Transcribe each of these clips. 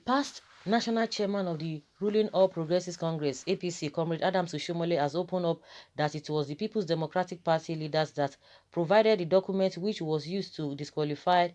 past national chairman of the ruling All Progressives Congress, APC, Comrade Oshiomole, has opened up that it was the People's Democratic Party leaders that provided the document which was used to disqualify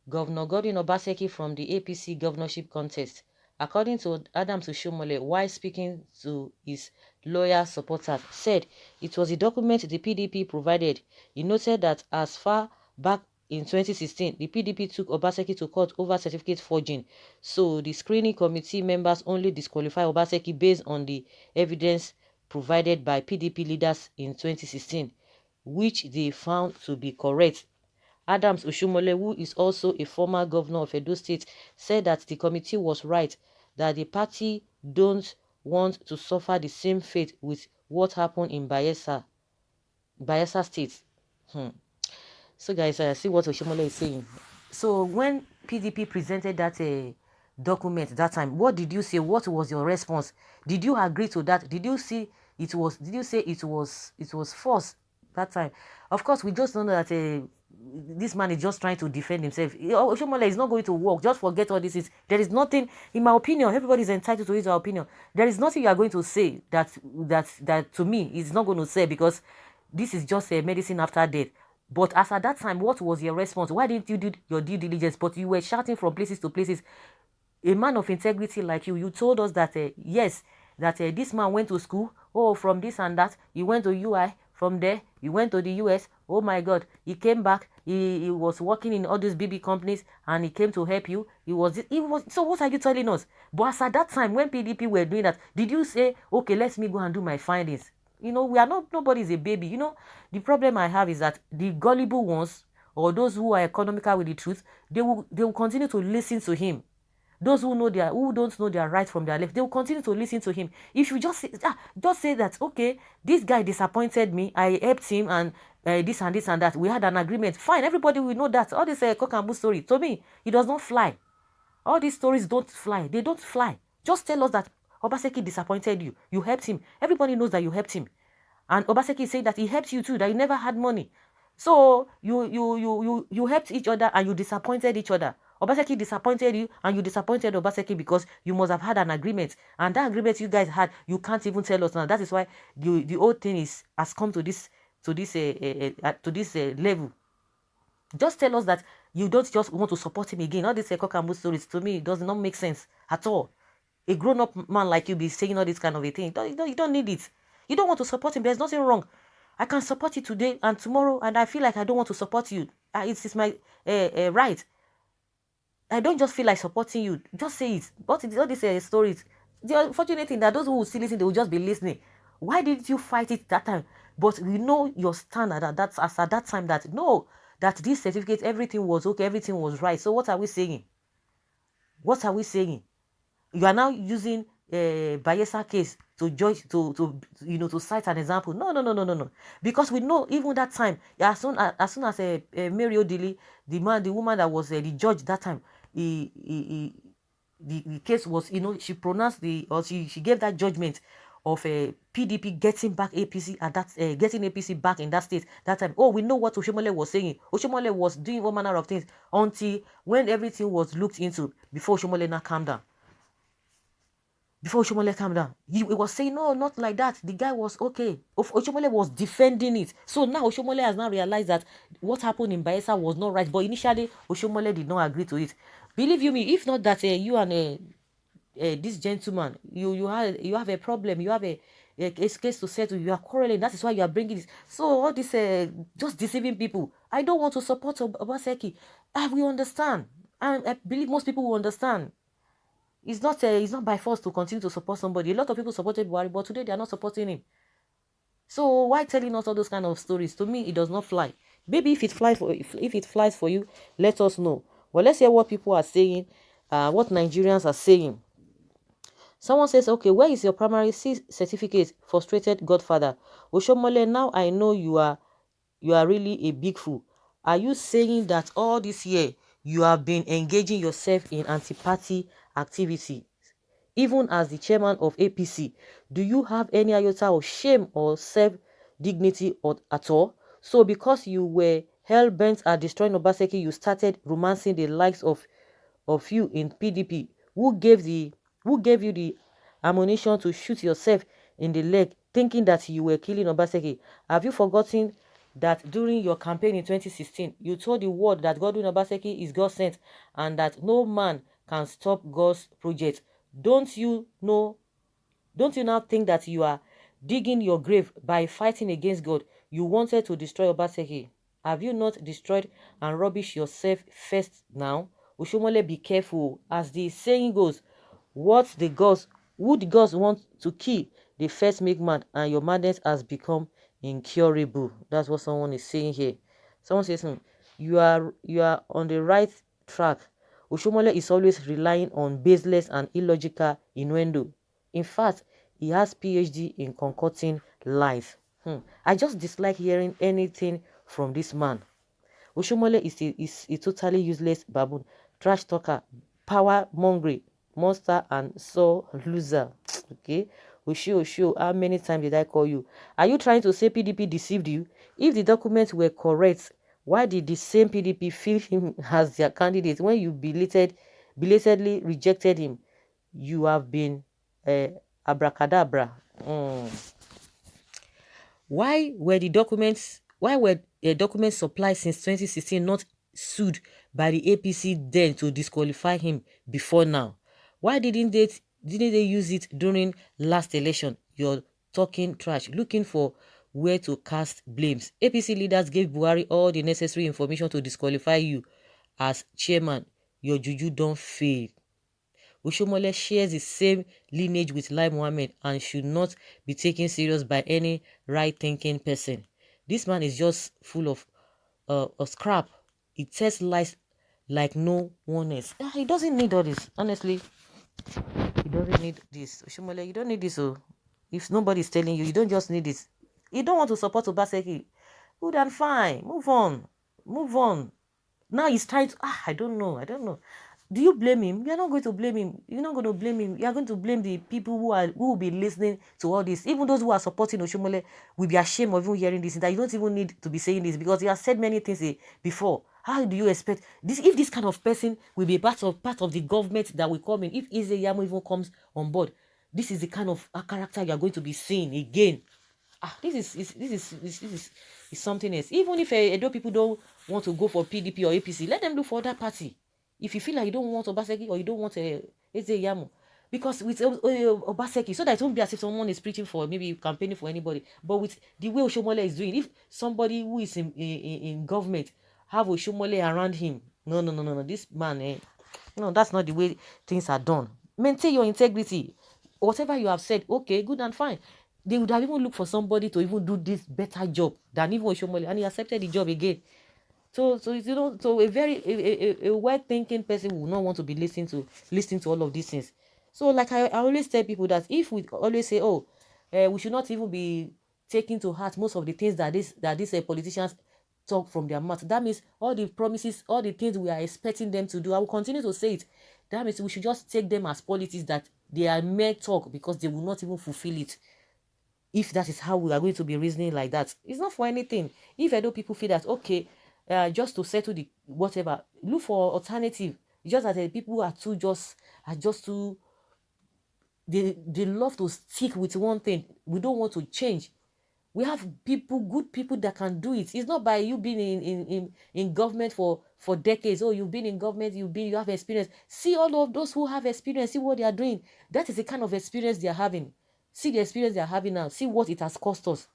Governor Godwin Obaseki from the APC governorship contest. According to Oshiomole, while speaking to his lawyer supporters, said it was a document the PDP provided. He noted that as far back in 2016, the PDP took Obaseki to court over certificate forging, so the screening committee members only disqualify Obaseki based on the evidence provided by PDP leaders in 2016, which they found to be correct. Oshiomole, who is also a former governor of Edo State, said that the committee was right, that the party don't want to suffer the same fate with what happened in Bayelsa State. So guys, see what Oshiomole is saying. So when PDP presented that document that time, what did you say? What was your response? Did you agree to that? Did you see it was? Did you say it was false that time? Of course, we just know that this man is just trying to defend himself. Oshiomole is not going to work. Just forget all this. There is nothing, in my opinion. Everybody is entitled to his opinion. There is nothing you are going to say that to me is not going to say, because this is just a medicine after death. But as at that time, what was your response? Why didn't you do your due diligence? But you were shouting from places to places. A man of integrity like you told us that, yes, that this man went to school. Oh, from this and that. He went to UI. From there, he went to the US. Oh my God. He came back. He was working in all these BB companies and he came to help you. He was. So what are you telling us? But as at that time, when PDP were doing that, did you say, okay, let me go and do my findings? We are not, nobody's a baby. The problem I have is that the gullible ones, or those who are economical with the truth, they will continue to listen to him. Those who don't know their right from their left, they will continue to listen to him. If you just say that, okay, this guy disappointed me, I helped him, and this and this and that, we had an agreement. Fine, everybody will know that. All this cock and bull story, to me, it does not fly. All these stories don't fly. They don't fly. Just tell us that Obaseki disappointed you. You helped him. Everybody knows that you helped him. And Obaseki is saying that he helped you too, that you never had money. So you helped each other and you disappointed each other. Obaseki disappointed you and you disappointed Obaseki because you must have had an agreement. And that agreement you guys had, you can't even tell us now. That is why the whole thing has come to this level. Just tell us that you don't just want to support him again. All these cock and bull stories, to me, does not make sense at all. A grown-up man like you be saying all this kind of a thing. You don't need it. You don't want to support him. There's nothing wrong. I can support you today and tomorrow, and I feel like I don't want to support you. It's my right. I don't just feel like supporting you. Just say it. But all these stories, the unfortunate thing that those who will still listen, they will just be listening. Why didn't you fight it that time? But we know your stand at that time that no, that this certificate, everything was okay, everything was right. So what are we saying? What are we saying? You are now using Bayelsa case to judge, to cite an example. No. Because we know even that time, as soon as Mary Odili, the woman that was the judge that time, the case was, she pronounced she gave that judgment of PDP getting back APC and that getting APC back in that state that time. Oh, we know what Oshiomole was saying. Oshiomole was doing all manner of things until when everything was looked into before Oshiomole now calmed down. Before Oshiomole calmed down, he was saying, no, not like that. The guy was okay. Oshiomole was defending it. So now Oshiomole has now realized that what happened in Bayelsa was not right. But initially, Oshiomole did not agree to it. Believe you me, if not that you and this gentleman, you have a problem, you have a case to settle, you are quarreling. That is why you are bringing this. So all this just deceiving people. I don't want to support Obaseki. We understand. And I believe most people will understand. It's not by force to continue to support somebody. A lot of people supported Buhari, but today they are not supporting him. So why telling us all those kind of stories? To me, it does not fly. Maybe if it flies for you, let us know. Well, let's hear what people are saying, what Nigerians are saying. Someone says, okay, where is your primary certificate? Frustrated godfather. Oshiomole, now I know you are really a big fool. Are you saying that all this year you have been engaging yourself in anti-party activity, even as the chairman of APC? Do you have any iota of shame or self-dignity at all? So because you were hell-bent at destroying Obaseki, you started romancing the likes of you in PDP, who gave you the ammunition to shoot yourself in the leg, thinking that you were killing Obaseki? Have you forgotten that during your campaign in 2016, you told the world that Godwin Obaseki is God sent and that no man can stop God's project? Don't you know? Don't you now think that you are digging your grave by fighting against God? You wanted to destroy Obaseki. Have you not destroyed and rubbish yourself first now? Oshiomole, be careful. As the saying goes, what the gods, who the gods want to kill, they first make mad, and your madness has become incurable. That's what someone is saying here. Someone says, you are on the right track. Oshiomole is always relying on baseless and illogical innuendo. In fact, he has PhD in concocting lies. I just dislike hearing anything from this man. Oshiomole is a totally useless baboon, trash talker, power mongering, monster, and so loser. Okay, Oshio, how many times did I call you? Are you trying to say PDP deceived you? If the documents were correct, why did the same PDP feel him as their candidate when you belatedly rejected him? You have been abracadabra. Why were the documents supplied since 2016 not sued by the APC then to disqualify him before now? Why didn't they use it during last election? You're talking trash, looking for where to cast blames. APC leaders gave Buhari all the necessary information to disqualify you as chairman. Your juju don't fail. Oshiomole shares the same lineage with Lai Mohammed and should not be taken serious by any right-thinking person. This man is just full of scrap. He tells lies like no one else. He doesn't need all this. Honestly, he doesn't need this. Oshiomole, you don't need this. Oh. If nobody's telling you, you don't just need this. You don't want to support Obaseki. Good and fine. Move on. Move on. Now he's trying to, I don't know. Do you blame him? You're not going to blame him. You're not going to blame him. You're going to blame the people who will be listening to all this. Even those who are supporting Oshiomole will be ashamed of even hearing this. That you don't even need to be saying this because he has said many things before. How do you expect this? If this kind of person will be part of the government that will come in, if Yamu even comes on board, this is the kind of character you are going to be seeing again. This is something else. Even if Edo people don't want to go for PDP or APC, let them look for that party. If you feel like you don't want Obaseki or you don't want Yamu, because with Obaseki, so that it won't be as if someone is preaching for maybe campaigning for anybody, but with the way Oshiomole is doing, if somebody who is in government have Oshiomole around him, no, this man, no, that's not the way things are done. Maintain your integrity. Whatever you have said, okay, good and fine. They would have even looked for somebody to even do this better job than even Oshiomole, and he accepted the job again. So a very well-thinking person will not want to be listening to all of these things. So like I always tell people that if we always say, we should not even be taking to heart most of the things that these politicians talk from their mouth. That means all the promises, all the things we are expecting them to do, I will continue to say it. That means we should just take them as policies that they are mere talk because they will not even fulfill it. If that is how we are going to be reasoning like that, it's not for anything. If I know people feel that, okay, just to settle the whatever, look for alternative. Just that people are just too, they love to stick with one thing. We don't want to change. We have good people that can do it. It's not by you being in government for decades. Oh, you've been in government, you have experience. See all of those who have experience, see what they are doing. That is the kind of experience they are having. See the experience they are having now. See what it has cost us.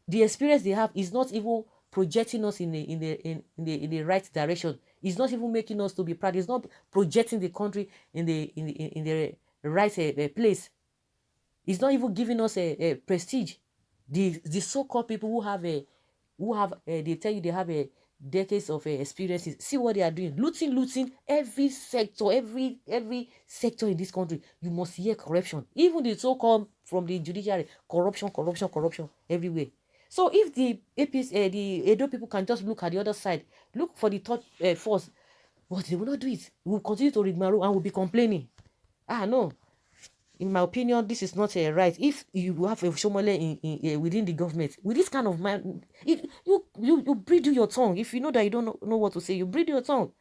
The experience they have is not even projecting us in the right direction. It's not even making us to be proud. It's not projecting the country in the right place. It's not even giving us a prestige. The so-called people they tell you they have decades of experiences. See what they are doing. Looting every sector, every sector in this country. You must hear corruption. Even the so-called from the judiciary, corruption everywhere. So if the APC, the Edo people can just look at the other side, look for the third force, but they will not do it. We will continue to rigmarole and will be complaining. No. In my opinion, this is not right. If you have a Oshiomole within the government, with this kind of man, you breathe your tongue. If you know that you don't know what to say, you breathe your tongue.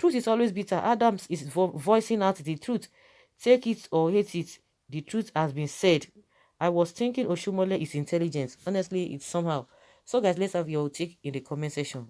Truth is always bitter. Adams is voicing out the truth. Take it or hate it, the truth has been said. I was thinking Oshiomole is intelligent. Honestly, it's somehow. So guys, let's have your take in the comment section.